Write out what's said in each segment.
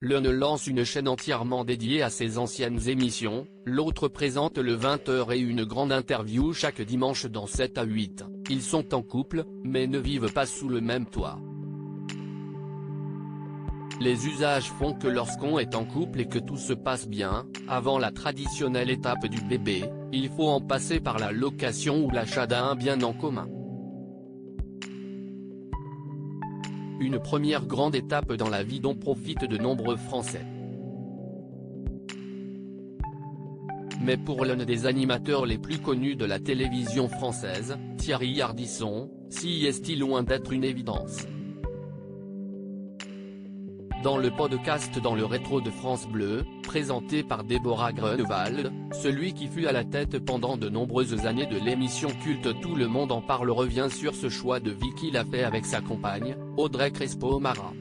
L'un lance une chaîne entièrement dédiée à ses anciennes émissions, l'autre présente le 20h et une grande interview chaque dimanche dans 7 à 8. Ils sont en couple, mais ne vivent pas sous le même toit. Les usages font que lorsqu'on est en couple et que tout se passe bien, avant la traditionnelle étape du bébé, il faut en passer par la location ou l'achat d'un bien en commun. Une première grande étape dans la vie dont profitent de nombreux Français. Mais pour l'un des animateurs les plus connus de la télévision française, Thierry Ardisson, si est-il loin d'être une évidence. Dans le podcast Dans le rétro de France Bleu, présenté par Déborah Grunewald, celui qui fut à la tête pendant de nombreuses années de l'émission culte Tout le monde en parle revient sur ce choix de vie qu'il a fait avec sa compagne, Audrey Crespo-Mara.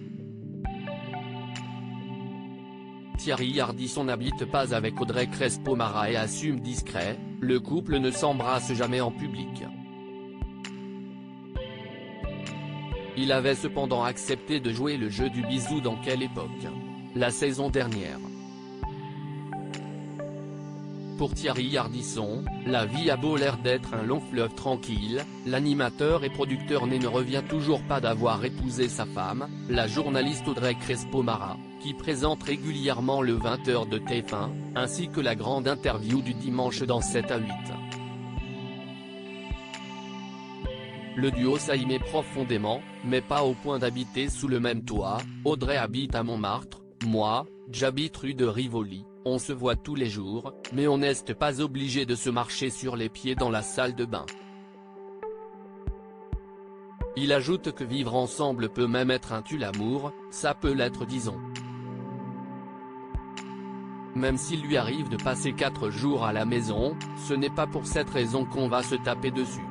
Thierry Ardisson n'habite pas avec Audrey Crespo-Mara et assume discret, le couple ne s'embrasse jamais en public. Il avait cependant accepté de jouer le jeu du bisou dans quelle époque? La saison dernière. Pour Thierry Ardisson, la vie a beau l'air d'être un long fleuve tranquille, l'animateur et producteur ne revient toujours pas d'avoir épousé sa femme, la journaliste Audrey Crespo-Mara, qui présente régulièrement le 20h de TF1, ainsi que la grande interview du dimanche dans 7 à 8. Le duo s'aimait profondément, mais pas au point d'habiter sous le même toit. Audrey habite à Montmartre, moi, j'habite rue de Rivoli, on se voit tous les jours, mais on n'est pas obligé de se marcher sur les pieds dans la salle de bain. Il ajoute que vivre ensemble peut même être un tue-l'amour, ça peut l'être disons. Même s'il lui arrive de passer 4 jours à la maison, ce n'est pas pour cette raison qu'on va se taper dessus.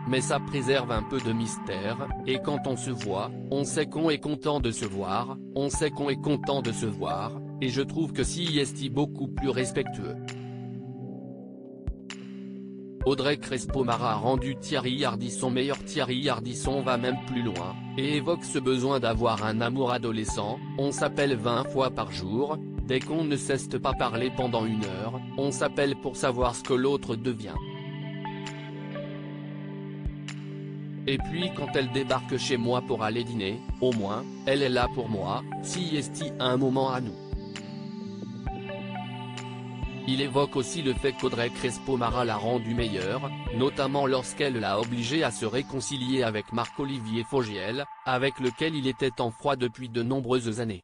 Mais ça préserve un peu de mystère, et quand on se voit, on sait qu'on est content de se voir, on sait qu'on est content de se voir, et je trouve que si est beaucoup plus respectueux. Audrey Crespo-Mara a rendu Thierry Ardisson meilleur. Thierry Ardisson va même plus loin, et évoque ce besoin d'avoir un amour adolescent, on s'appelle 20 fois par jour, dès qu'on ne cesse pas parler pendant 1 heure, on s'appelle pour savoir ce que l'autre devient. Et puis quand elle débarque chez moi pour aller dîner, au moins, elle est là pour moi, si est un moment à nous. Il évoque aussi le fait qu'Audrey Crespo-Mara l'a rendu meilleure, notamment lorsqu'elle l'a obligé à se réconcilier avec Marc-Olivier Fogiel, avec lequel il était en froid depuis de nombreuses années.